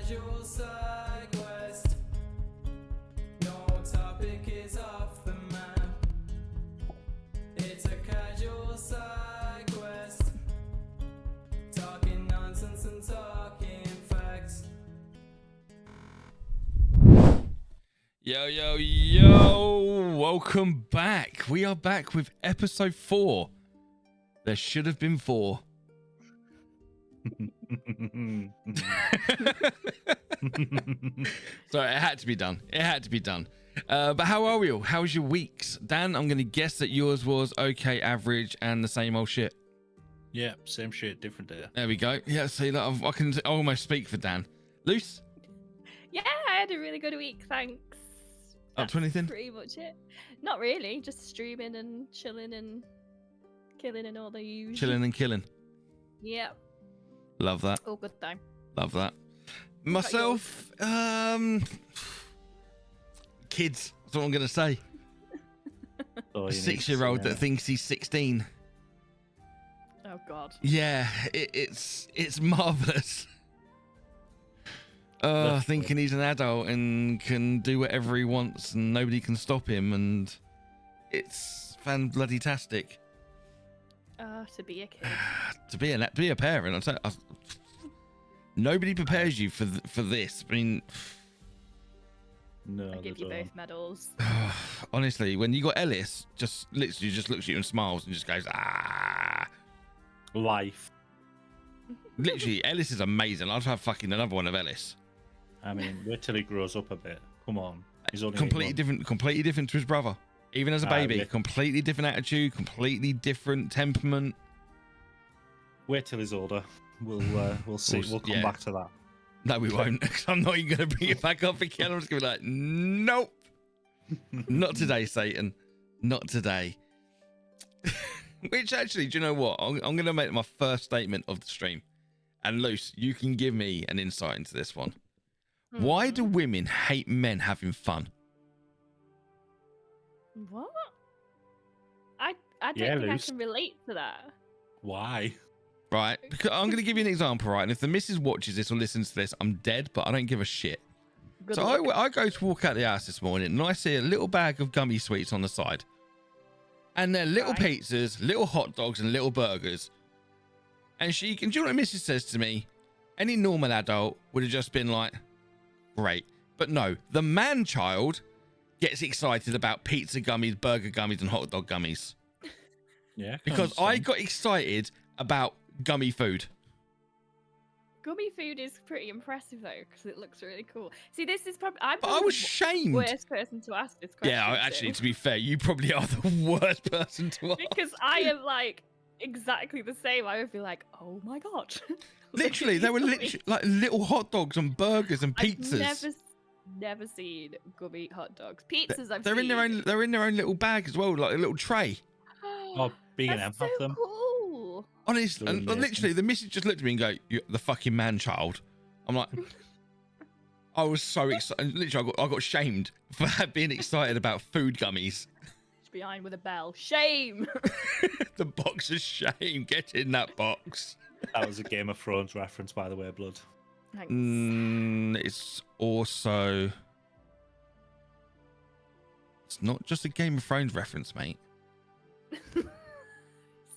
casual side quest. No topic is off the map. It's a casual side quest. Talking nonsense and talking facts. Yo, yo, yo! Welcome back. We are back with episode 4. There should have been 4. Sorry, it had to be done. It had to be done. But how are we all? How's your weeks? Dan, I'm going to guess that yours was okay, average, and the same old shit. Yeah, same shit, different day. There we go. Yeah, see, I can almost speak for Dan. Luce? Yeah, I had a really good week, thanks. Up to anything? Pretty much it. Not really, just streaming and chilling and killing and all the usual. Chilling and killing. Yeah, Love that. all good time. Love that. What about Myself, kids. That's what I'm going to say. Oh, A 6-year-old that thinks he's 16. Oh god. Yeah, it's marvelous. Thinking he's an adult and can do whatever he wants and nobody can stop him, and it's fan-bloody-tastic. To be a kid. To be a parent, nobody prepares you for this. I mean, No, I give you both medals. honestly, when you got Ellis, just literally just looks at you and smiles and just goes, ah. life. Literally, Ellis is amazing. I'd have fucking another one of Ellis. I mean, wait till he grows up a bit. Come on, he's only Completely different to his brother. Even as a baby, yeah. completely different attitude, completely different temperament. Wait till he's older. We'll see. We'll come yeah. back to that. No, we won't. 'Cause I'm not even going to bring it back up again. I'm just going to be like, nope. Not today, Satan. Not today. Which actually, do you know what? I'm going to make my first statement of the stream. And Luce, you can give me an insight into this one. Why do women hate men having fun? What? I don't Yeah, think Luce. I can relate to that. Why? Right? Because I'm going to give you an example, right? And if the missus watches this or listens to this, I'm dead, but I don't give a shit. Good So luck. I go to walk out the house this morning and I see a little bag of gummy sweets on the side. And they're little Right. pizzas, little hot dogs, and little burgers. And do you know what Mrs. says to me? Any normal adult would have just been like, great. But no, the man child gets excited about pizza gummies, burger gummies, and hot dog gummies. Yeah, can Because I understand. got excited about gummy food. Gummy food is pretty impressive though, because it looks really cool. See, this is probably I'm But I probably was the shamed. worst person to ask this question. Yeah, actually, to be fair, you probably are the worst person to ask. because I am like exactly the same. I would be like, oh my god. Look at Literally, they these were gummies. literally like little hot dogs and burgers and pizzas. I've never seen gummy hot dogs. Pizzas I've They're seen. they're in their own little bag as well, like a little tray. Oh, B&M have That's so them. cool. Honestly, They're and amazing. literally, the missus just looked at me and go, "You're the fucking man child." I'm like, I was so excited. Literally, I got shamed for being excited about food gummies. She's behind with a bell. Shame. The box of shame. Get in that box. That was a Game of Thrones reference, by the way, blood. Thanks. It's also. It's not just a Game of Thrones reference, mate.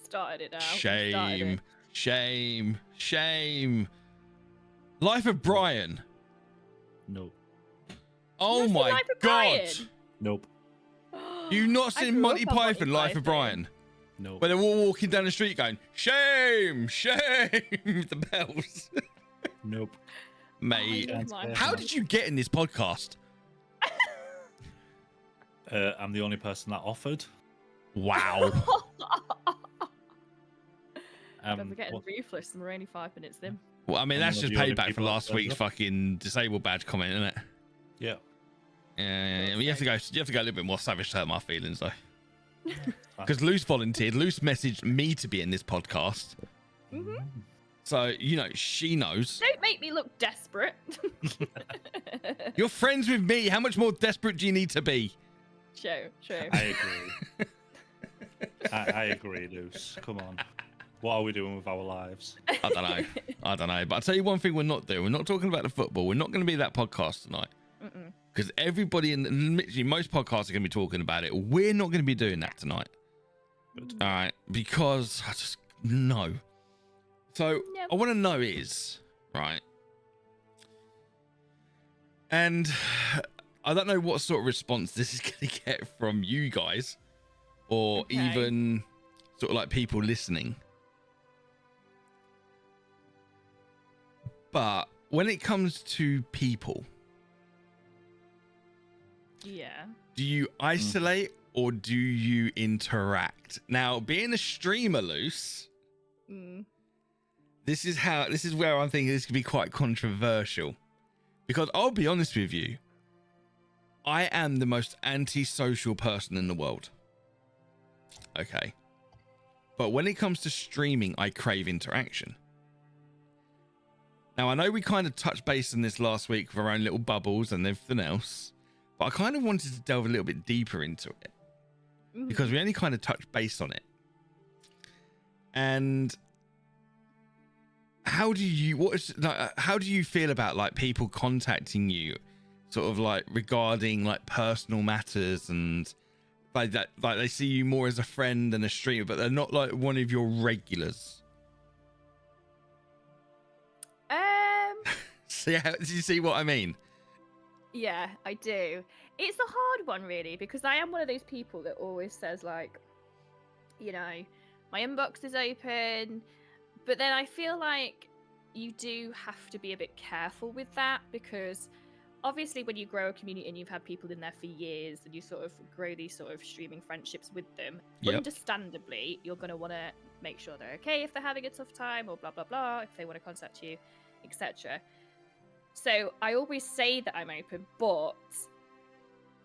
Started it now. Started Shame, it. shame, shame. Life of Brian. Nope. Oh You've seen my Life of god. Brian? Nope. You've not I seen grew Monty up on Monty Python, Life of Python. Brian? Nope. Where they're all walking down the street going, shame, shame, the bells. Nope. Mate, Oh, That's my fair. how God. did you get in this podcast? I'm the only person that offered. Wow. Don't forget what- ruthless, and we're only 5 minutes in. Well, I mean, I'm that's one of just the only payback for people that last turned week's up. fucking disabled badge comment, isn't it? Yeah. Yeah. You have to go a little bit more savage to hurt my feelings, though. Fine. Because Luce volunteered. Luce messaged me to be in this podcast. Mhm. So, you know, she knows. Don't make me look desperate. You're friends with me. How much more desperate do you need to be? Show. I agree. I agree, Luce. Come on. What are we doing with our lives? I don't know. I don't know. But I'll tell you one thing we're not doing. We're not talking about the football. We're not going to be that podcast tonight. Because everybody literally most podcasts are going to be talking about it. We're not going to be doing that tonight. Good. All right. Because I just no. So I want to know is, right. And I don't know what sort of response this is going to get from you guys or even sort of like people listening. But when it comes to people, do you isolate or do you interact? Now, being a streamer, Luce, this is where I'm thinking this could be quite controversial. Because I'll be honest with you, I am the most antisocial person in the world. Okay. But when it comes to streaming, I crave interaction. Now, I know we kind of touched base on this last week with our own little bubbles and everything else, but I kind of wanted to delve a little bit deeper into it because we only kind of touched base on it. And how do you feel about like people contacting you sort of like regarding like personal matters and like that, like they see you more as a friend than a streamer, but they're not like one of your regulars? Do you see what I mean? Yeah, I do. It's a hard one, really, because I am one of those people that always says, like, you know, my inbox is open, but then I feel like you do have to be a bit careful with that because obviously when you grow a community and you've had people in there for years and you sort of grow these sort of streaming friendships with them, understandably, you're going to want to make sure they're okay if they're having a tough time or blah, blah, blah, if they want to contact you, etc. So I always say that I'm open, but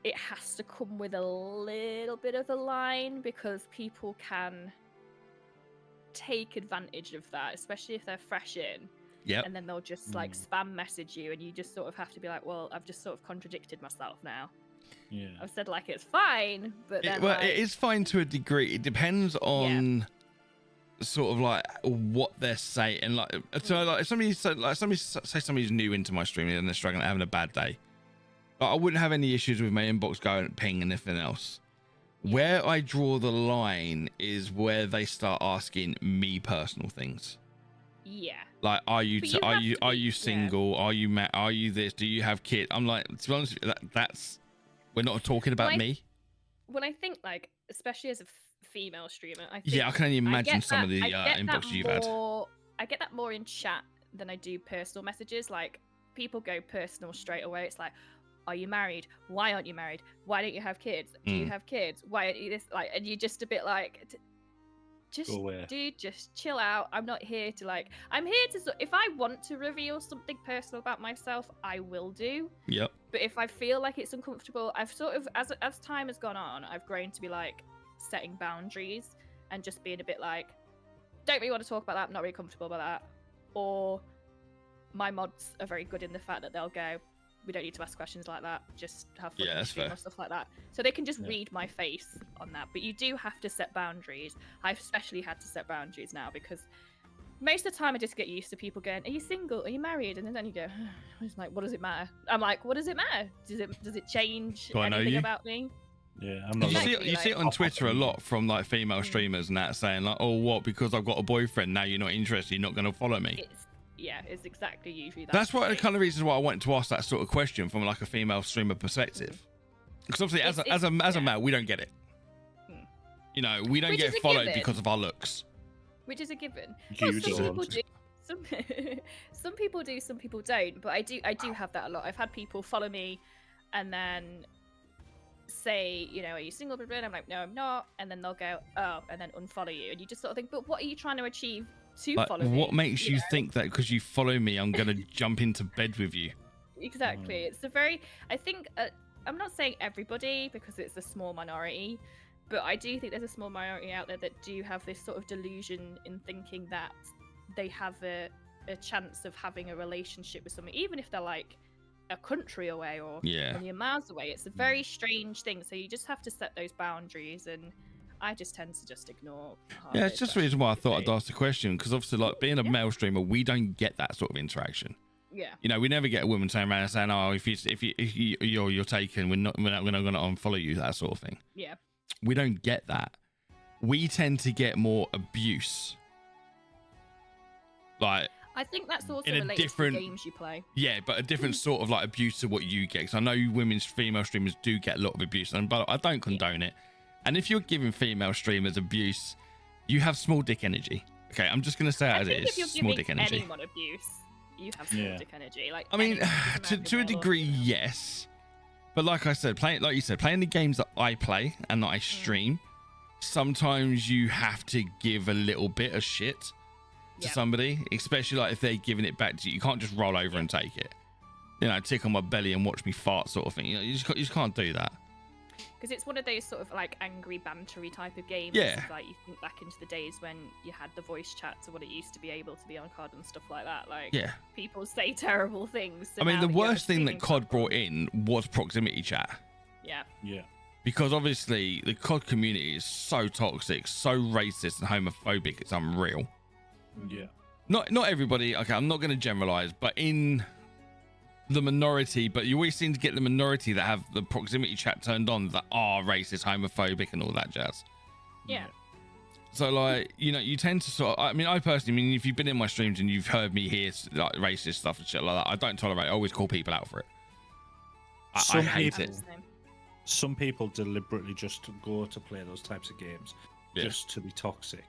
it has to come with a little bit of a line because people can take advantage of that, especially if they're fresh in. Yep. And then they'll just like spam message you and you just sort of have to be like, well, I've just sort of contradicted myself now. Yeah. I've said like it's fine, but then it is fine to a degree. It depends on sort of like what they're saying. Like, so like if somebody say somebody's new into my streaming and they're struggling, having a bad day, like, I wouldn't have any issues with my inbox going ping and anything else. Where I draw the line is where they start asking me personal things. Yeah. Like, are you single? Are you are you this? Do you have kids? I'm like, to be honest with you, that's we're not talking about me. When I think like, especially as a female streamer, I think I can only imagine some of the inboxes you've had. I get that more in chat than I do personal messages. Like, people go personal straight away. It's like, are you married? Why aren't you married? Why don't you have kids? Do you have kids? Why aren't you this? Like, and you're just a bit like, dude, just chill out. I'm not here to like. I'm here to. If I want to reveal something personal about myself, I will do. Yep. But if I feel like it's uncomfortable, I've sort of, as time has gone on, I've grown to be like setting boundaries and just being a bit like, don't really want to talk about that. I'm not really comfortable about that. Or my mods are very good in the fact that they'll go, we don't need to ask questions like that. Just have fun in the stream or stuff like that. So they can just read my face on that. But you do have to set boundaries. I've especially had to set boundaries now because most of the time I just get used to people going, are you single? Are you married? And then you go, it's like, what does it matter? I'm like, what does it matter? Does it change anything about me? Yeah, I'm not. You see it on Twitter a lot from like female streamers and that saying like, oh, what? Because I've got a boyfriend now, you're not interested. You're not going to follow me. It's exactly usually that. That's why the kind of reasons why I wanted to ask that sort of question from like a female streamer perspective. Because obviously, as a male, we don't get it. You know, we don't get followed because of our looks. Which is a given. Well, some people do. Some people do. Some people don't. But I do have that a lot. I've had people follow me, and then say, you know, are you single? I'm like, no, I'm not. And then they'll go, oh, and then unfollow you, and you just sort of think, but what are you trying to achieve to follow me? What makes you think that because you follow me, I'm gonna jump into bed with you? Exactly. It's a very. I think I'm not saying everybody because it's a small minority, but I do think there's a small minority out there that do have this sort of delusion in thinking that they have a chance of having a relationship with someone, even if they're like a country away or a million miles away. It's a very strange thing. So you just have to set those boundaries. And I just tend to just ignore. Yeah, it's just the reason why I thought I'd ask the question, because obviously, like, being a Yeah. male streamer, we don't get that sort of interaction. Yeah. You know, we never get a woman turning around and saying, "Oh, if you're taken, we're not going to unfollow you," that sort of thing. Yeah. We don't get that. We tend to get more abuse. Like, I think that's also in a related different- to the games you play. yeah, but a different sort of like abuse to what you get. Because I know female streamers do get a lot of abuse, but I don't condone it. And if you're giving female streamers abuse, you have small dick energy. Okay, I'm just gonna say it I as think it if is. you're Small giving dick energy. anyone abuse, you have small dick energy. Like, I mean, anyone, doesn't matter if to a they're male or degree, female. yes. But like I said, playing the games that I play and that I stream, sometimes you have to give a little bit of shit to Yeah. somebody, especially like if they're giving it back to you. You can't just roll over and take it. You know, tick on my belly and watch me fart, sort of thing. You know, you just can't do that. Because it's one of those sort of like angry bantery type of games. Yeah. Like, you think back into the days when you had the voice chats or what it used to be able to be on COD and stuff like that. Like, Yeah. people say terrible things. So I mean, now the that you have a worst thing that streaming COD platform- brought in was proximity chat. Yeah. Yeah. Because obviously the COD community is so toxic, so racist and homophobic, it's unreal. Yeah. Not everybody, okay, I'm not going to generalize, but in the minority, but you always seem to get the minority that have the proximity chat turned on that are racist, homophobic and all that jazz. Yeah. So like, you know, you tend to sort of, I mean, I personally, I mean, if you've been in my streams and you've heard me hear like racist stuff and shit like that, I don't tolerate it. I always call people out for it. I Some hate people- it. Some people deliberately just go to play those types of games Yeah. just to be toxic.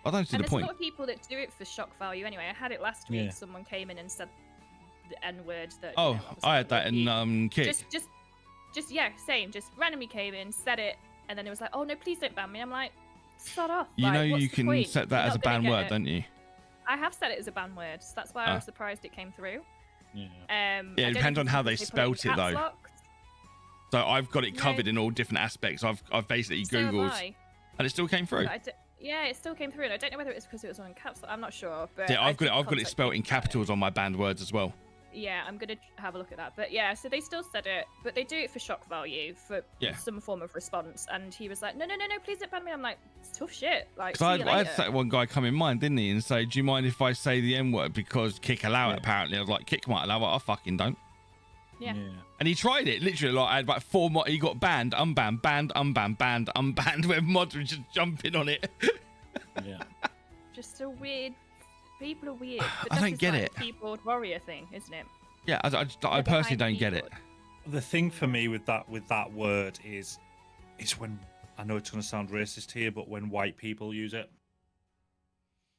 I don't see And the there's a point. lot of people that do it for shock value anyway. I had it last week. Yeah. Someone came in and said the N word that. Oh, obviously I had that would be- in Kick. Just yeah, same. Just randomly came in, said it, and then it was like, oh no, please don't ban me. I'm like, sod off. You Like, know, what's you the can point? set that You're as a not gonna ban get word, it. don't you? I have set it as a ban word. So that's why I was surprised it came through. Yeah. I Yeah, don't it depends know on if how it's they because put it in spelt it, caps though. lock. So I've got it No. covered in all different aspects. I've basically So have Googled, I. and it still came through. But yeah, it still came through, and I don't know whether it's because it was on caps lock. I'm not sure. But Yeah, I I've got did it contact spelt in people about it. capitals on my banned words as well. Yeah, I'm gonna have a look at that. But yeah, so they still said it, but they do it for shock value, for Yeah. some form of response. And he was like, no, please don't ban me. I'm like, it's tough shit. Like, see Because you I had later. that one guy come in mind, didn't he, and say, "Do you mind if I say the N word because Kick allow it?" Yeah. Apparently, I was like, "Kick might allow it. I fucking don't." Yeah. And he tried it literally. Like I had about 4 mods. He got banned, unbanned, banned, unbanned, banned, unbanned. Where mods were just jumping on it. Yeah. Just a weird. People are weird. But I that's don't just get like it. a keyboard warrior thing, isn't it? Yeah, I They're personally behind don't get it. keyboard. The thing for me with that word is when, I know it's going to sound racist here, but when white people use it,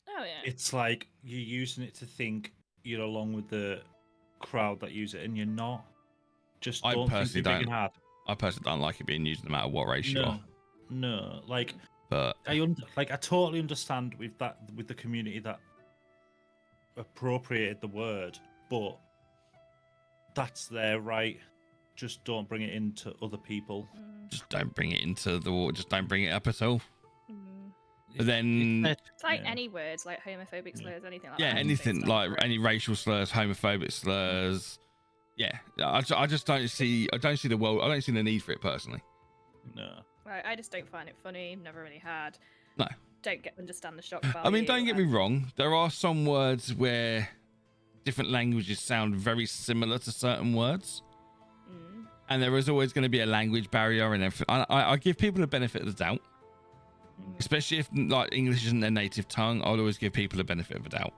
Oh yeah. it's like you're using it to think you're along with the crowd that use it, and you're not. Just I don't think personally you're big don't. and hard. I personally don't like it being used no matter what race you are. No, like But I totally understand with the community that appropriated the word, but that's their right. Just don't bring it into other people. just don't bring it into the war. Just don't bring it up at all. Mm. But then, It's like Yeah. any words, like homophobic slurs, anything like yeah, that. anything like any racial slurs, homophobic slurs. Yeah, I just don't see. I don't see the world. I don't see the need for it personally. No. Right, I just don't find it funny. Never really had. No. Don't understand the shock value. I mean, don't get me and- wrong. There are some words where different languages sound very similar to certain words, Mm. and there is always going to be a language barrier and everything. I give people the benefit of the doubt, especially if like English isn't their native tongue. I'll always give people the benefit of the doubt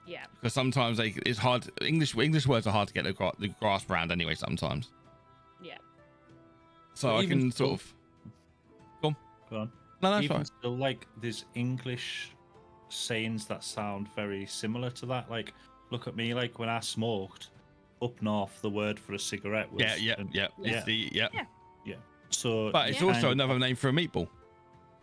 Yeah. because sometimes it's hard. English words are hard to get the grasp around anyway. Sometimes, Yeah. so But I even can still- sort of. Go on. No, that's Even fine. still, like there's English sayings that sound very similar to that. Like, look at me. Like when I smoked up north, the word for a cigarette was Yeah. Yeah. Yeah. So, But it's Yeah. also another name for a meatball.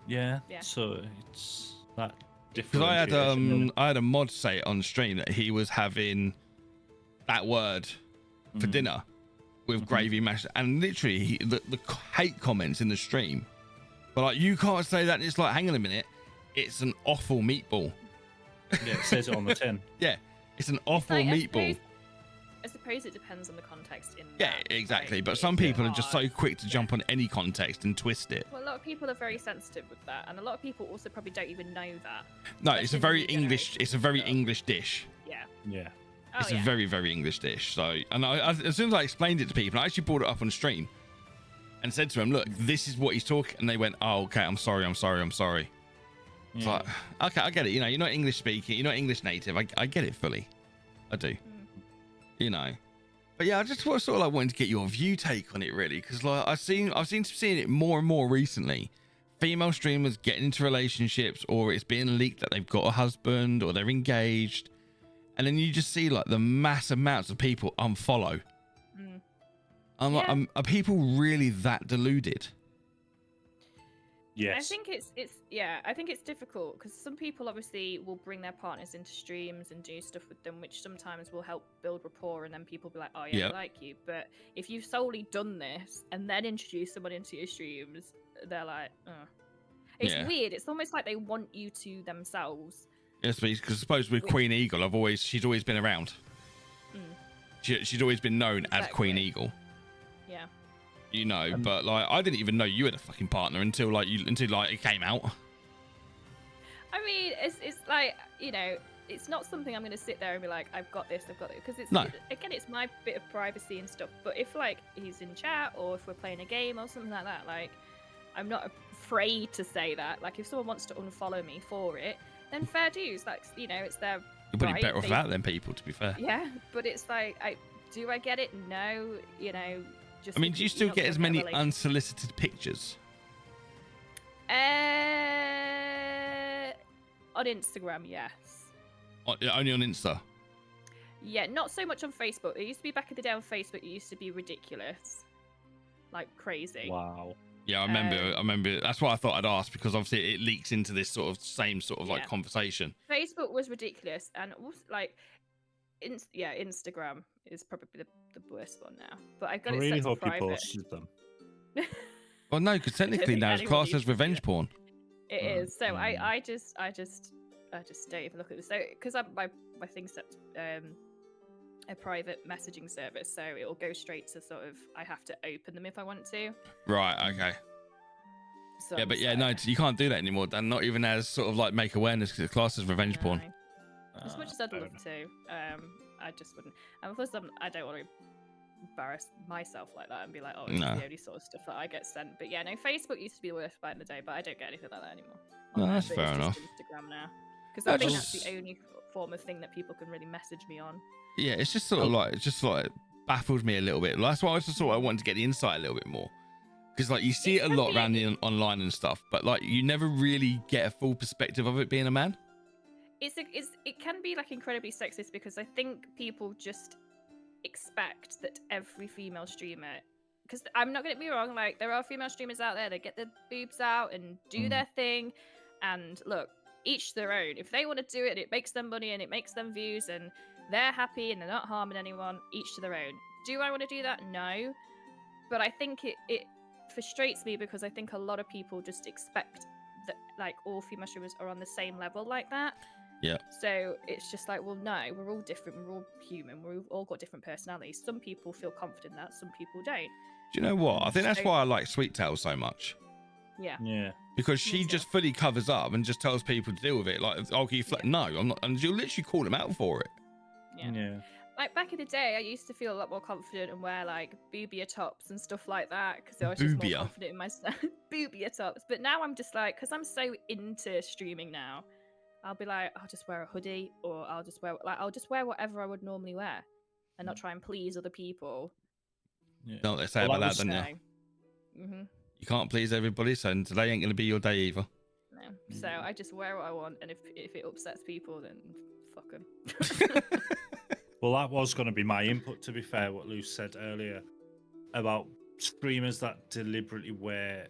Yeah. Yeah. So it's that Because different. I had a mod say on stream that he was having that word for dinner with gravy mashed, and literally the hate comments in the stream. But like, you can't say that. And it's like, hang on a minute, it's an awful meatball. Yeah, it says it on the tin. Yeah, it's an awful Like, I meatball. suppose I suppose it depends on the context in Yeah, that, exactly. like, But some it's people are just so hard. quick to jump on any context and twist it. Well, a lot of people are very sensitive with that, and a lot of people also probably don't even know that. No, Especially it's a the very new English. generation It's a very stuff. English dish. Yeah. Yeah. Oh, It's yeah. a very, very English dish. So, and as soon as I explained it to people, I actually brought it up on stream and said to them, "Look, this is what he's talking." And they went, "Oh, okay. I'm sorry. I'm sorry. I'm sorry." It's Yeah. like, okay, I get it. You know, you're not English speaking. You're not English native. I get it fully. I do. You know. But yeah, I just sort of like wanted to get your view take on it, really, because like I've seen seeing it more and more recently. Female streamers getting into relationships, or it's being leaked that they've got a husband or they're engaged, and then you just see like the mass amounts of people unfollow. Mm. I'm like, Yeah. are people really that deluded? Yes. I think I think it's difficult because some people obviously will bring their partners into streams and do stuff with them, which sometimes will help build rapport, and then people be like, "Oh yeah, Yep. I like you." But if you've solely done this and then introduce someone into your streams, they're like, "Oh." It's Yeah. weird. It's almost like they want you to themselves. Yes, because I suppose with Which- Queen Eagle, she's always been around. Mm. She's always been known as Queen Exactly. Eagle. Yeah. You know, but like I didn't even know you had a fucking partner until it came out. I mean, it's like, you know, it's not something I'm going to sit there and be like, I've got this, because it's No. again, it's my bit of privacy and stuff. But if like he's in chat or if we're playing a game or something like that, like I'm not afraid to say that. Like if someone wants to unfollow me for it, then fair dues. Like, you know, it's their You're probably right. better off They- that than people, to be fair. Yeah, but it's like, I get it? No, you know. Just I mean, do you because still you're not get gonna as a many relationship. unsolicited pictures? On Instagram, yes. Only on Insta. Yeah, not so much on Facebook. It used to be back in the day on Facebook. It used to be ridiculous, like crazy. Wow. Yeah, I remember. That's why I thought I'd ask, because obviously it leaks into this sort of same sort of like Yeah. conversation. Facebook was ridiculous, and also, like, Instagram is probably the worst one now. But I've got I it really set to hope you private. posted them. Well, no, because technically think now it's anyone classed needs as to do revenge that. porn. It Mm, is. So mm. I just don't even look at this. So because my thing's set a private messaging service, so it will go straight to sort of, I have to open them if I want to. Right. Okay. So Yeah, I'm but just yeah, like, no, you can't do that anymore, Dan. Not even as sort of like make awareness, because it's classed as revenge porn. no. As much as I'd Fair love enough. to, I just wouldn't. And plus, I don't want to embarrass myself like that and be like, oh, it's No. the only sort of stuff that I get sent. But yeah, no, Facebook used to be the worst back in the day, but I don't get anything like that anymore. No, on there, that's but fair it's enough. just Instagram now, because I I think just- that's the only form of thing that people can really message me on. Yeah, it's just sort of like baffles me a little bit. That's why I just thought I wanted to get the insight a little bit more, because like you see It it a can lot be- around online and stuff, but like you never really get a full perspective of it being a man. It can be like incredibly sexist, because I think people just expect that every female streamer, because I'm not gonna be wrong, like there are female streamers out there that get their boobs out and do their thing, and look, each their own. If they want to do it, it makes them money and it makes them views and they're happy and they're not harming anyone, each to their own. Do I want to do that? No. But I think it frustrates me, because I think a lot of people just expect that like all female streamers are on the same level like that. Yeah. So it's just like, well, no, we're all different. We're all human. We've all got different personalities. Some people feel confident in that, some people don't. Do you know what? I think that's So- why I like Sweet Tail so much, Yeah. because she too. just fully covers up and just tells people to deal with it. Like, oh, can you no, I'm not, and you'll literally call them out for it. Yeah. Like back in the day, I used to feel a lot more confident and wear like boobia tops and stuff like that, because I was just Boobia? more confident in myself. Boobia tops. But now I'm just like, because I'm so into streaming now, I'll be like, I'll just wear a hoodie, or I'll just wear whatever I would normally wear, and not try and please other people. Yeah. Know what they say Well, about that that, was- don't you? Mm-hmm. You can't please everybody, so today ain't gonna be your day either. No. So I just wear what I want, and if it upsets people, then fuck them. Well, that was going to be my input, to be fair, what Luce said earlier about streamers that deliberately wear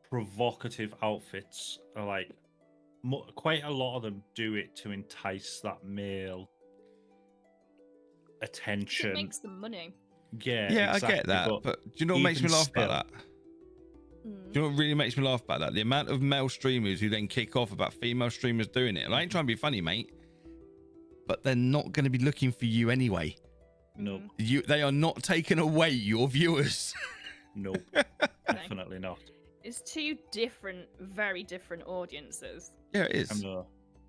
provocative outfits. Are like, quite a lot of them do it to entice that male It attention. makes them money. Yeah, Yeah, exactly, I get that, but do you know what makes me even laugh about still- that? Do you know what really makes me laugh about that? The amount of male streamers who then kick off about female streamers doing it. And I ain't trying to be funny, mate, but they're not going to be looking for you anyway. Nope. They are not taking away your viewers. Nope. Definitely not. It's two different, very different audiences. Yeah, it is.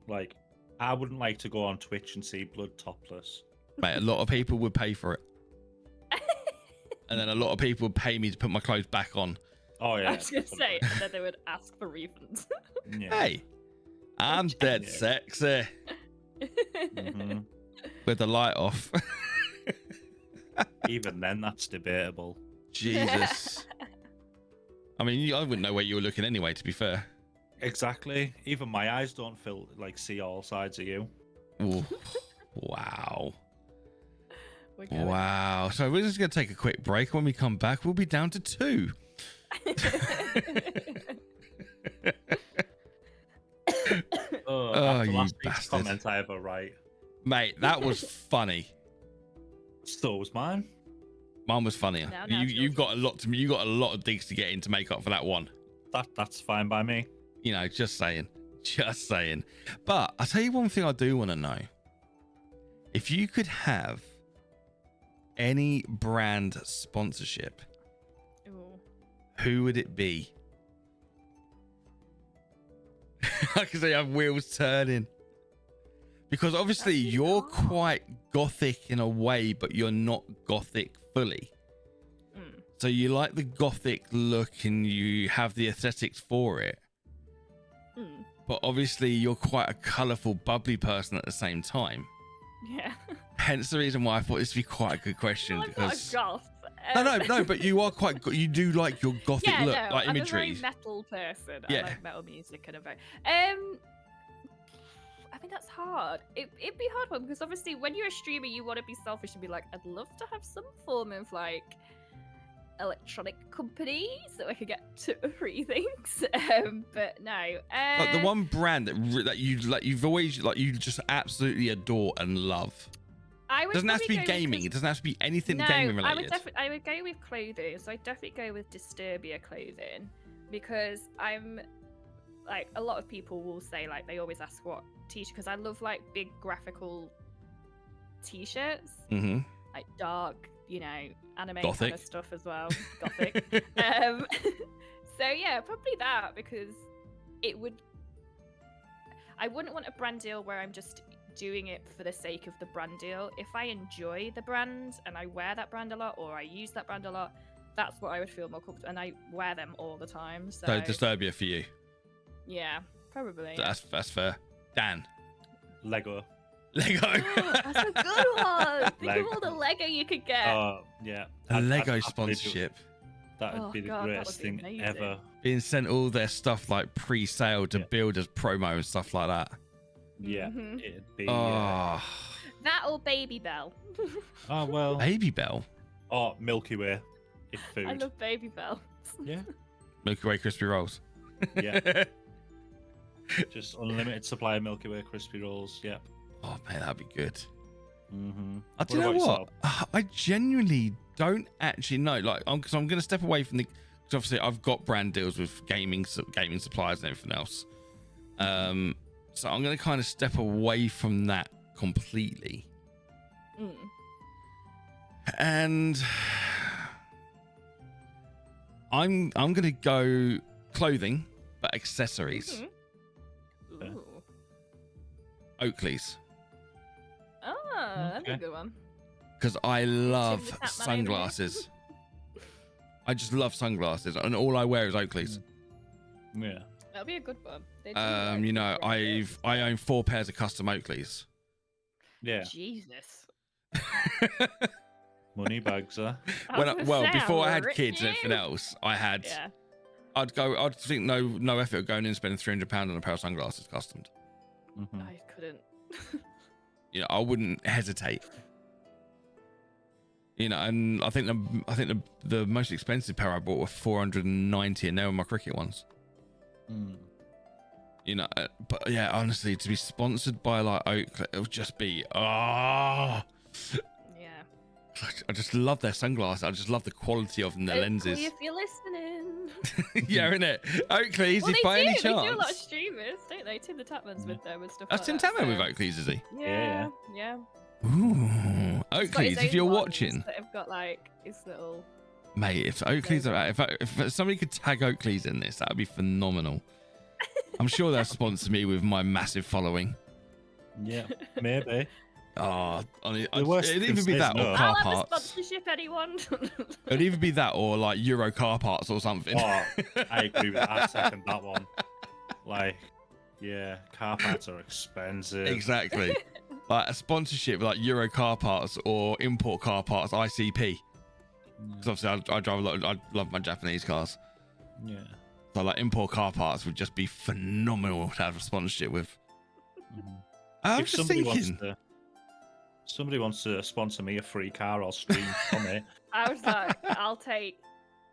Like, I wouldn't like to go on Twitch and see blood topless. Mate, a lot of people would pay for it. And then a lot of people would pay me to put my clothes back on. Oh yeah. I was gonna say, and then they would ask for refunds. Yeah. Hey, I'm dead Yeah. sexy Mhm. with the light off. Even then, that's debatable. Jesus. I mean, I wouldn't know where you were looking anyway, to be fair. Exactly. Even my eyes don't see all sides of you. Ooh. Wow. We're going. Wow. So we're just going to take a quick break. When we come back, we'll be down to 2. Oh, Oh, after you last week's bastard. comment I ever write. Mate, that was funny. So was mine. Mine was funnier. Now You've got a lot to. You got a lot of digs to get in to make up for that one. That's fine by me. You know, just saying. Just saying. But I'll tell you one thing I do want to know. If you could have any brand sponsorship, Ooh. who would it be? I can say I have wheels turning. Because obviously That's you're hard. quite gothic in a way, but you're not gothic fully. Mm. So you like the gothic look and you have the aesthetics for it. Mm. But obviously you're quite a colourful, bubbly person at the same time. Yeah. Hence the reason why I thought this would be quite a good question. Well, I'm not Because a goth. no, but you are quite. You do like your gothic Yeah, look, no, like I'm imagery. a very metal person. Yeah. I like metal music and a very. I think that's hard. It'd be a hard one because obviously when you're a streamer, you want to be selfish and be like, I'd love to have some form of like electronic company so I could get 2 or 3 things. But no. Like the one brand that you like, you've always like, you just absolutely adore and love. I It would doesn't have to be probably go with gaming. It doesn't have to be anything No, gaming related. I would go with clothing. So I'd definitely go with Disturbia clothing because I'm like a lot of people will say like they always ask what t-shirt because I love like big graphical t-shirts, Mm-hmm. like dark, you know, anime Gothic. kind of stuff as well. Gothic. So yeah, probably that because it would. I wouldn't want a brand deal where I'm just doing it for the sake of the brand deal. If I enjoy the brand and I wear that brand a lot or I use that brand a lot, that's what I would feel more comfortable. And I wear them all the time. So, So Disturbia for you. yeah, probably. That's fair. Dan. Lego. Lego. That's a good one. Think Leg- of all the Lego you could get. Oh yeah. A Lego I'd happily do- sponsorship. That'd Oh, be the God, that greatest would be thing amazing. ever. Being sent all their stuff like pre-sale to Yeah. build as promo and stuff like that. Yeah. Mhm. It'd be. Oh, That or Baby Bell. Oh well. Baby Bell. Oh, Milky Way. If food. I love Baby Bell. Yeah. Milky Way crispy rolls. Yeah. Just unlimited supply of Milky Way crispy rolls. Yep. Oh man, that'd be good. Mm-hmm. I do you know what? I genuinely don't actually know. Like, because I'm going to step away from the. Because obviously, I've got brand deals with gaming suppliers and everything else. So I'm going to kind of step away from that completely. Mm. And I'm going to go clothing, but accessories. Mhm. Ooh. Oakley's. Oh, that'd be a Okay. good one. Because I love the Batman sunglasses. I just love sunglasses, and all I wear is Oakley's. Yeah. That'd be a good one. They do like You know, different I own 4 pairs of custom Oakleys. Yeah. bits. Jesus. Money bags, huh? Before I had rich kids and you. everything else, I had. Yeah. I'd think no effort going in and spending £300 on a pair of sunglasses customed. Mhm. I couldn't. You know, I wouldn't hesitate. You know, and I think the most expensive pair I bought were $490, and they were my cricket ones. Mm. You know, but yeah, honestly, to be sponsored by like Oakley, it would just be Yeah. I just love their sunglasses. I just love the quality of them, their lenses. Oakley, if you're listening. Yeah, innit? Oakley's, Well, if they by do. any They do a lot of chance. streamers, don't they? Tim the Tapman's with them and stuff That's Tim like that. Tamman with so- Oakley's, is he? Yeah. Yeah. Ooh, He's got his Oakleys, if own you're ones watching, that have got like his little. mate, if Oakleys are, if somebody could tag Oakleys in this, that would be phenomenal. I'm sure they'll sponsor me with my massive following. Yeah, maybe. Oh, The worst it'd you either can be say is that or no. car I'll have a parts. sponsorship, anyone. It'd either be that or like Euro car parts or something. Oh, I agree with that. I second that one. Like, yeah, car parts are expensive. Exactly. Like a sponsorship like Euro car parts or import car parts, ICP. Because obviously I drive a lot. I love my Japanese cars. Yeah. So like import car parts would just be phenomenal to have a sponsorship with. I was If just somebody wants to sponsor me a free car, I'll stream from it. I was like, I'll take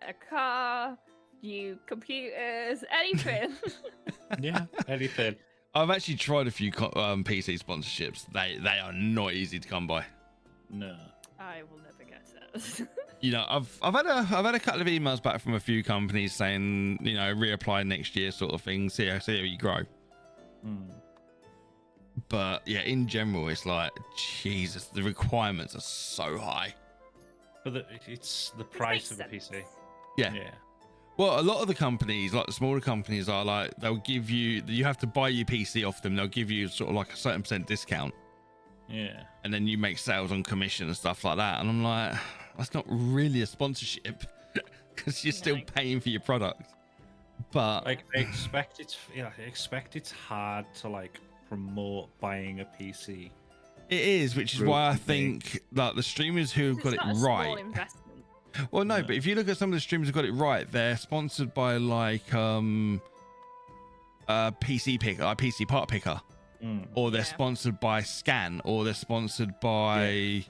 a car, new computers, anything. Yeah, anything. I've actually tried a few PC sponsorships. They are not easy to come by. No. I will never get it. You know, I've had a couple of emails back from a few companies saying, you know, reapply next year sort of thing. See how you grow. But yeah, in general, it's like Jesus, the requirements are so high. But it's the price of the makes PC. sense. Yeah. Yeah. Well, a lot of the companies, like the smaller companies, are like they'll give you have to buy your PC off them. They'll give you sort of like a certain % discount, Yeah. and then you make sales on commission and stuff like that. And I'm like, that's not really a sponsorship because you're still No. paying for your product. But Like I expect it's hard to like promote buying a PC. it is, which is Real why I company. think like the streamers who have It's got it not a small right. investment. Well, no, Yeah. but if you look at some of the streamers who got it right, they're sponsored by like PC picker, PC part picker, or they're Yeah. sponsored by Scan, or they're sponsored by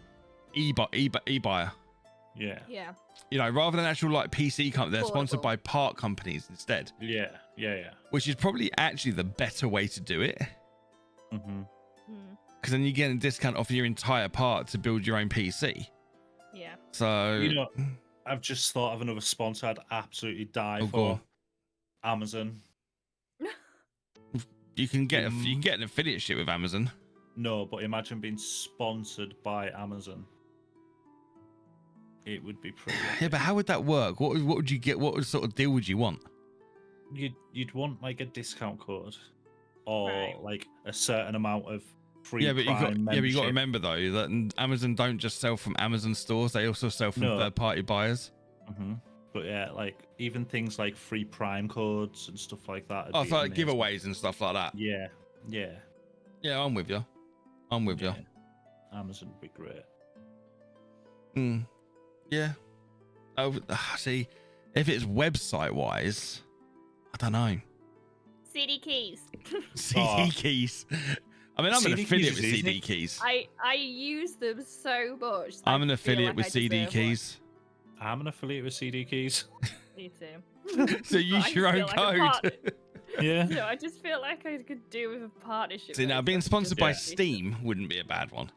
eBuyer. Yeah. Yeah. You know, rather than actual like PC company, they're sponsored Affordable. by part companies instead, Yeah. Yeah. which is probably actually the better way to do it. Yeah. Mm-hmm. Mm, Because then you get a discount off your entire part to build your own PC. yeah. So You know, I've just thought of another sponsor I'd absolutely die Oh, go for. on. Amazon. you can get an affiliateship with Amazon. No, but imagine being sponsored by Amazon. It would be pretty. Yeah, but how would that work? What would you get? What sort of deal would you want? You'd want like a discount code, or Right. like a certain amount of free. Yeah, but you got Prime to membership. remember though that Amazon don't just sell from Amazon stores; they also sell from No. third-party buyers. Mm-hmm. But yeah, like even things like free Prime codes and stuff like that. Oh, so like giveaways and stuff like that. Yeah, yeah, Yeah, I'm with you. I'm with you. yeah. Amazon would be great. Yeah. Oh, see, if it's website-wise, I don't know. CD keys. CD Oh. keys. I mean, I'm an CD affiliate keys with is CD easy. keys. I use them so much. I'm an I feel affiliate like with I CD deserve keys. I'm an affiliate with CD Keys. one. Me too. So use I your feel own like a part- code. Yeah. No, I just feel like I could do with a partnership. See, now with being them, sponsored just by Yeah. Steam wouldn't be a bad one.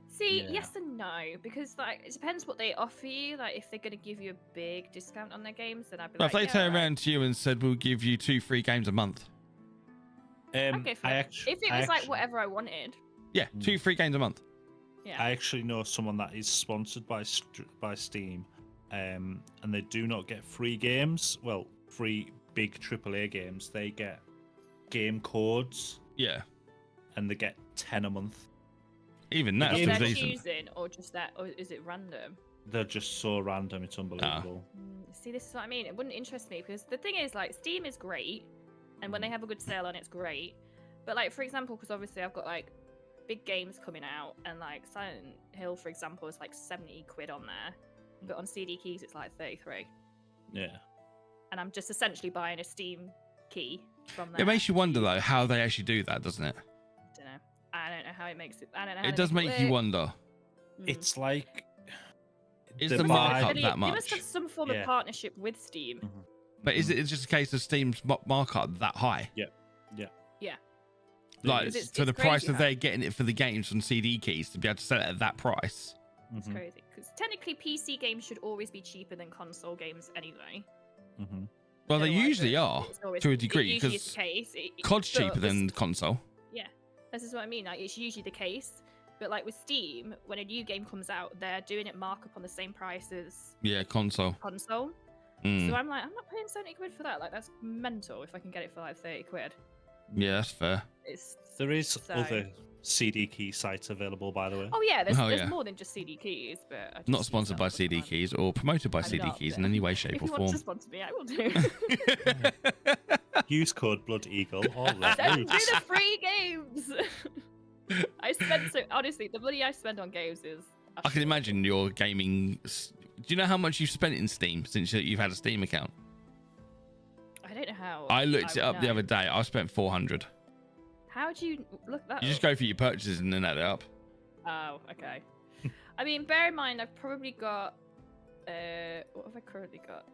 See, Yeah. yes and no, because like it depends what they offer you. Like if they're gonna give you a big discount on their games, then I'd be Well, like, if they yeah, turn alright. around to you and said, "We'll give you 2 free games a month," Okay, fine. If it was like whatever I wanted, yeah, 2 free games a month. yeah. I actually know someone that is sponsored by Steam, and they do not get free games. Well, free big AAA games. They get game codes, Yeah, and they get 10 a month. even that's Is still that decent. choosing or just that, or is it random? They're just so random. It's unbelievable. See, this is what I mean. It wouldn't interest me because the thing is, like, Steam is great, and when they have a good sale on, it's great. But like, for example, because obviously I've got like big games coming out, and like Silent Hill, for example, is like 70 quid on there, but on CD keys it's like 33, Yeah. and I'm just essentially buying a Steam key from there. It makes you wonder though how they actually do that, doesn't it? Don't know. I don't know how it makes it. I don't know. How It does make you work. wonder. Mm. It's like. Is they the buy- markup They- that They must have much? some form Yeah. of partnership with Steam. But is it just a case of Steam's markup that high? Yeah. Like, Because to the it's price crazy that how- they're getting it for the games on CD keys to be able to sell it at that price. It's crazy because technically PC games should always be cheaper than console games anyway. Well, they Otherwise, usually are it's always- to a it degree usually is because the case. COD's but cheaper than console. this is what I mean. Like, it's usually the case, But like with Steam, when a new game comes out, they're doing it markup on the same price as Yeah, console. console. Mm. So I'm like, I'm not paying 70 quid for that. Like that's mental if I can get it for like 30 quid. Yeah, that's fair. There is So- other CD key sites available, by the way. Oh yeah, there's, Oh, there's yeah. more than just CD keys, but I just Not use sponsored that by all the CD time. keys or promoted by I'm CD not, keys but in any way, shape, If or you want form. to sponsor me, I will do. Use code Blood Eagle or Let Send me Luce. the free games. I spend honestly, the money I spend on games is. I can imagine your gaming. Do you know how much you've spent in Steam since you've had a Steam account? I don't know how. I looked it would up the know. other day. I spent 400. How do you look that? You just up? go for your purchases and then add it up. Oh, okay. I mean, bear in mind, I've probably got. What have I currently got?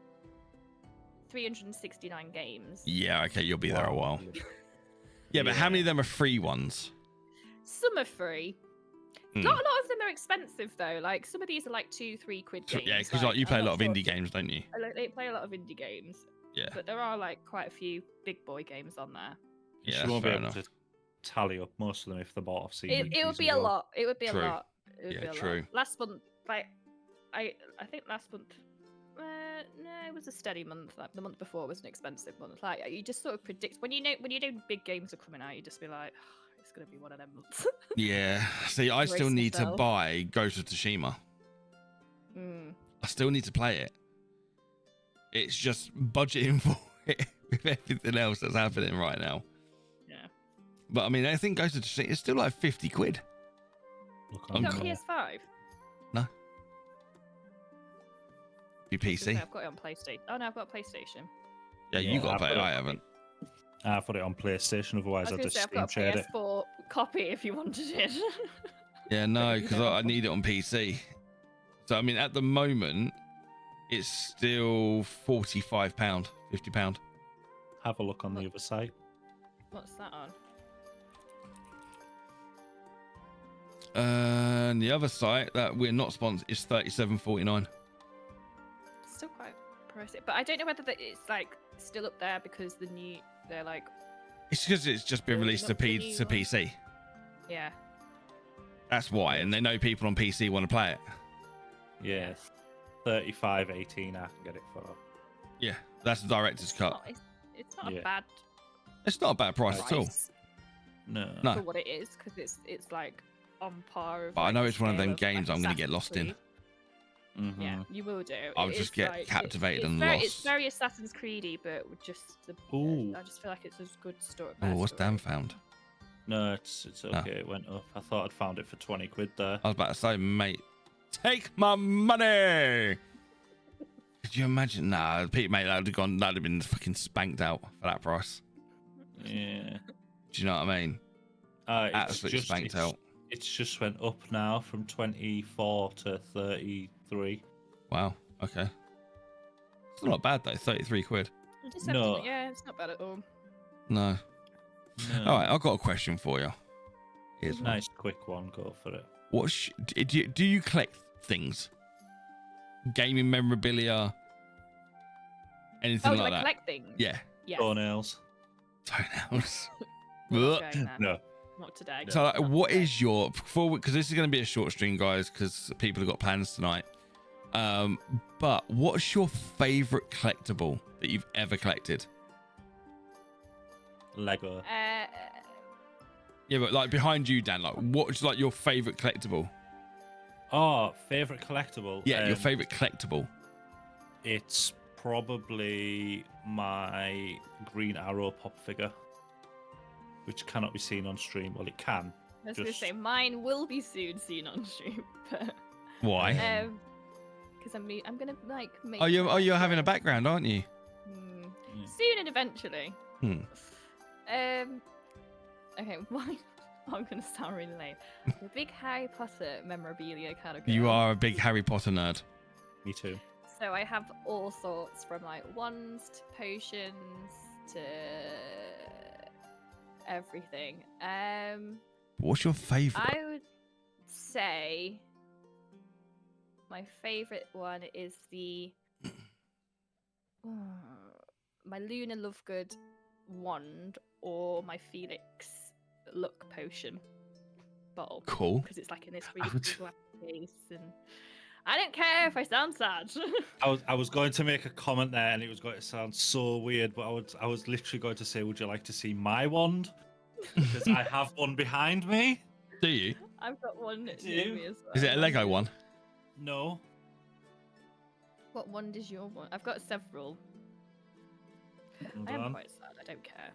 369 games. Yeah, okay, you'll be there a while. Wow. Yeah, but how Yeah. many of them are free ones? Some are free. Hmm. Not a lot of them are expensive though. Like some of these are like 2-3 quid games. Yeah, because like, you I'm play a not lot of sure indie if you- games, don't you? They play a lot of indie games, Yeah, but there are like quite a few big boy games on there. yeah, You won't be fair able enough. to tally up most of them if they're bought off CD It keys would be as a well. lot. It would be True. a lot. It would Yeah, be a true. lot. Last month, like I think last month. No, it was a steady month. Like the month before was an expensive month. Like you just sort of predict when you know big games are coming out, you just be like, oh, it's gonna be one of them months. Yeah, see, I still Brace need to yourself. buy Ghost of Tsushima. I still need to play it. It's just budgeting for it with everything else that's happening right now. Yeah. But I mean, I think Ghost of Tsushima is still like 50 quid. Look I'm on Got cool. there. PS5. Be I was gonna say, PC. I've got it on PlayStation. Oh no, I've got a PlayStation. Yeah, you Yeah, got to I've play it. got it. I haven't. I've got it on PlayStation, I otherwise was I'd gonna just say I've Steam got a share it. PS4 copy if you wanted it. Yeah, no, you because don't. I need it on PC. So I mean, at the moment, it's still £45, £50. Have a look on the other site. What's that on? And the other site that we're not sponsored is £37.49. Still quite pricey, but I don't know whether it's like still up there because they're like, It's because it's just been Building released to, up the new one. PC. yeah. That's why, and they know people on PC want to play it. Yeah, 35.18. I can get it for. Yeah, that's the director's cut. It's not Yeah. a bad It's not a bad price at all. price No. No. for what it is because it's like on par. With, But I like, know the it's one of scale them games like, I'm going to get Assassin's lost in. Creed. Mhm. Yeah, you will do. I'll It just is get like- captivated it's and very, lost. It's very Assassin's Creedy, but with just the. Ooh. I just feel like it's a good story. Oh, what's Dan found? No, it's okay. It went up. I thought I'd found it for 20 quid there. I was about to say, mate, take my money. Could you imagine? Nah, Pete, mate, that'd have been fucking spanked out for that price. Yeah. Do you know what I mean? It's Absolutely spanked out. It's just went up now from 24 to 33. Wow. Okay. It's not bad though. 33 quid. No. Yeah, it's not bad at all. No. No. All right, I've got a question for you. Here's one. Nice quick one. Go for it. Do you collect things? Gaming memorabilia? Anything Oh, do like I that? collect things? Yeah. Yes. Toenails. Toenails. We're not Ugh. going there. No. Not today. So, like, Not what today. is your because this is going to be a short stream, guys, because people have got plans tonight. But what's your favorite collectible that you've ever collected? Lego. Yeah, but like behind you, Dan, like what's like your favorite collectible? Oh, favorite collectible. Yeah, your favorite collectible. It's probably my Green Arrow pop figure, which cannot be seen on stream. Well, it can. I was going to just- say mine will be soon seen on stream, but Why? because I'm gonna like make. Oh, you're my having a own. background, aren't you? Hmm. Yeah. Soon and eventually. Hmm. Okay, mine. I'm gonna sound really lame. The big Harry Potter memorabilia kind of girl. You are a big Harry Potter nerd. Me too. So I have all sorts from like wands to potions to everything. What's your favorite? I would say my favorite one is my Luna Lovegood wand or my Felix luck potion. bottle. Cool. Because it's like in this really cool glass case, and I don't care if I sound sad. I was going to make a comment there, and it was going to sound so weird, but I was literally going to say, would you like to see my wand? Because I have one behind me. Do you? I've got one near do. me as well. Is it a Lego one? No. What wand is your one? I've got several. Hold I am on. quite sad. I don't care.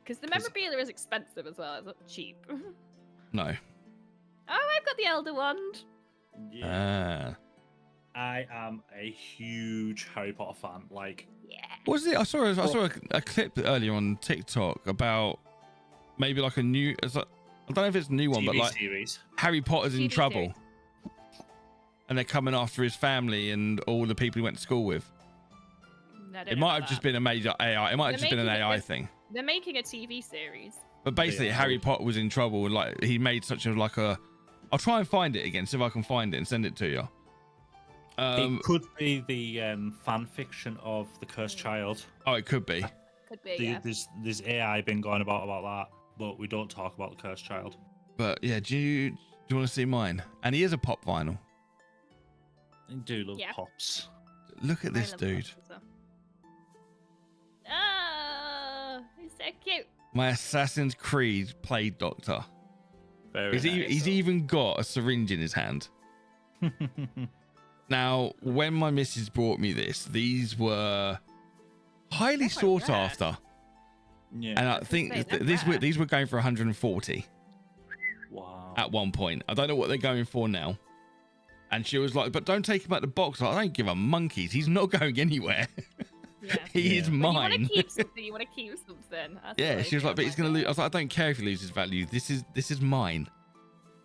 Because the 'Cause- memorabilia is expensive as well. It's not cheap. Oh, No. I've got the Elder Wand. Yeah. Ah. I am a huge Harry Potter fan. Like, Yeah. What was it? I saw a clip earlier on TikTok about maybe like a new. I don't know if it's a new one, TV but like series. Harry Potter's in TV trouble, series. and they're coming after his family and all the people he went to school with. No, I don't It know might about have just that. been a major AI. It might have They're just been an making it AI this- thing. They're making a TV series. But basically, Yeah. Harry Potter was in trouble. Like he made such a like a. I'll try and find it again, see if I can find it and send it to you. It could be the fan fiction of the Cursed Child. Oh, it could be. Could be, yeah. There's AI been going about that, but we don't talk about the Cursed Child. But yeah, do you want to see mine? And he is a pop vinyl. I do love Yeah. pops. Look at I this love dude. pops as well. Oh, he's so cute. My Assassin's Creed Plague Doctor. Very He's even got a syringe in his hand. Now, when my missus brought me this, these were highly They're quite sought rare. after, Yeah. and I was think gonna say, they're these were rare. these were going for 140 Wow. at one point. I don't know what they're going for now. And she was like, "But don't take him out the box." I don't give a monkeys. He's not going anywhere. Yeah. He is Yeah. When you want mine. to keep something, you want to keep something. That's Yeah, what I she was feel like, "But he's gonna lose." I was like, "I don't care if he loses value. This is mine.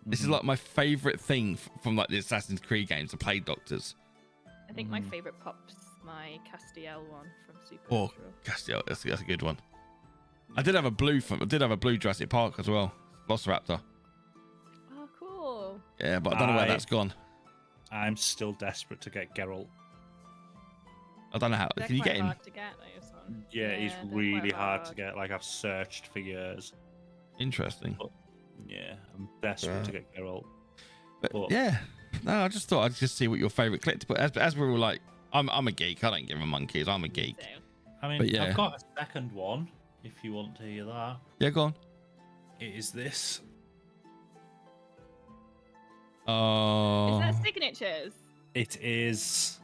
This is Mhm. like my favorite thing from like the Assassin's Creed games, the Plague Doctors." I think my Mhm. favorite pop's my Castiel one from Super. Oh, Castiel, that's a good one. I did have a blue Jurassic Park as well, Velociraptor. Oh, cool. Yeah, but I don't know where I- that's gone. I'm still desperate to get Geralt. I don't know how. They're Can you quite get him? hard to get, those ones. Yeah, he's they're quite really hard to get. Like, I've searched for years. Interesting. Yeah, I'm desperate to get Geralt. But But- yeah, no, I just thought I'd just see what your favorite collectible. As we were like, I'm a geek. I don't give a monkeys. I'm a geek. So, I mean, But yeah. I've got a second one, if you want to hear that. Yeah, go on. It is this. Oh, Is that signatures? It is.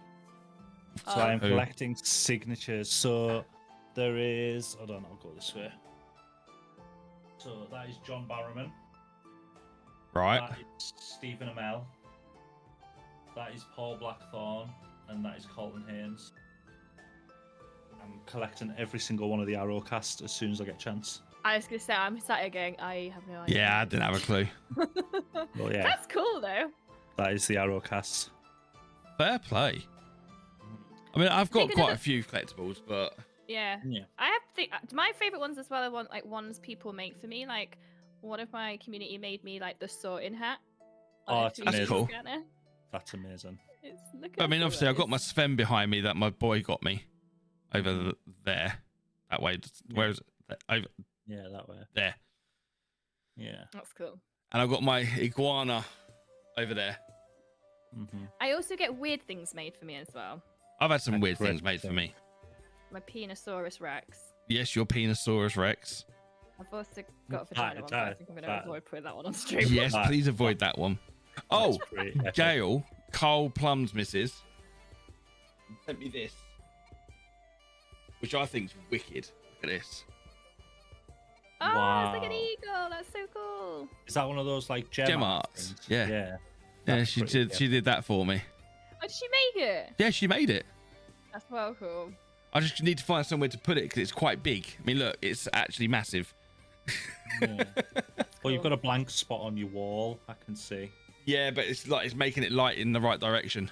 So Oh. I'm Oh. collecting signatures. So there is. Hold on, I'll go this way. So that is John Barrowman. right. That is Stephen Amell. That is Paul Blackthorne. And that is Colton Haynes. I'm collecting every single one of the Arrowcast as soon as I get a chance. I was gonna say I'm sat here going, I have no idea. Yeah, I didn't have a clue. Well, yeah, That's cool though. that is the Arrowcast. Fair play. I mean, I've got Speaking of quite a it- few collectibles, but Yeah. Yeah. I have my favorite ones as well. I want like ones people make for me. Like one of my community made me like the sorting hat. Oh, Like, that's if you amazing. look at it, That's amazing. It's, look I how mean, cool obviously, that I've got is. my Sven behind me that my boy got me over there. That way. Where is it? Over Yeah, that way. there. Yeah. That's cool. And I've got my iguana over there. Mm-hmm. I also get weird things made for me as well. I've had some That's weird great things made for thing. me. My Penosaurus Rex. Yes, your Penosaurus Rex. I've also got a That- vagina one, but I that- think I'm going that- to avoid putting that one on stream. Yes, That- please avoid that one. Oh, Pretty epic. Gail, Carl Plum's missus, sent me this, which I think's wicked. Look at this. Oh, it's like an Wow. eagle. That's so cool. Is that one of those like gem, Gem art arts, things? yeah. Yeah. Yeah, That's she pretty did. She did that for me. Oh, did she make it? Yeah, she made it. That's well cool. I just need to find somewhere to put it because it's quite big. I mean, look, it's actually massive. Yeah. Well, you've Cool. got a blank spot on your wall. I can see. Yeah, but it's like it's making it light in the right direction.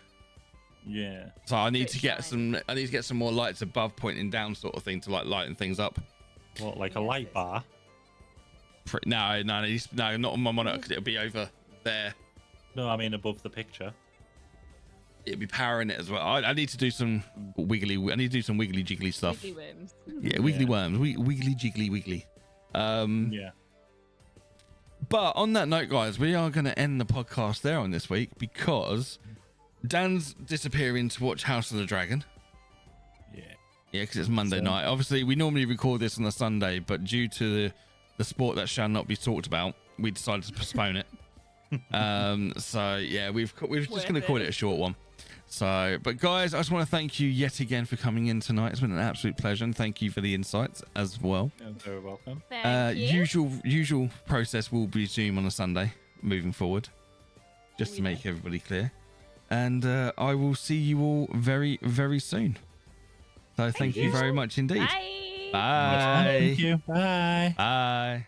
Yeah. So I need Bit to get shiny. some. I need to get some more lights above, pointing down, sort of thing, to like lighten things up. What, like a Yes, light it's- bar? No, not on my monitor because it'll be over there. No, I mean above the picture. It'll be powering it as well. I need to do some wiggly. I need to do some wiggly jiggly stuff. Wiggly worms. Yeah, wiggly Yeah. worms. Wiggly jiggly wiggly. Yeah. But on that note, guys, we are going to end the podcast there on this week because Dan's disappearing to watch House of the Dragon. Yeah, because it's Monday night. Obviously, we normally record this on a Sunday, but due to the sport that shall not be talked about, we decided to postpone it. So yeah, we're just going to call it a short one. So, but guys, I just want to thank you yet again for coming in tonight. It's been an absolute pleasure, and thank you for the insights as well. You're very welcome. Thank you. Usual process will resume on a Sunday moving forward, just to make everybody clear. And I will see you all very, very soon. So thank you very much indeed. Bye. Bye. Thank you. Bye. Bye.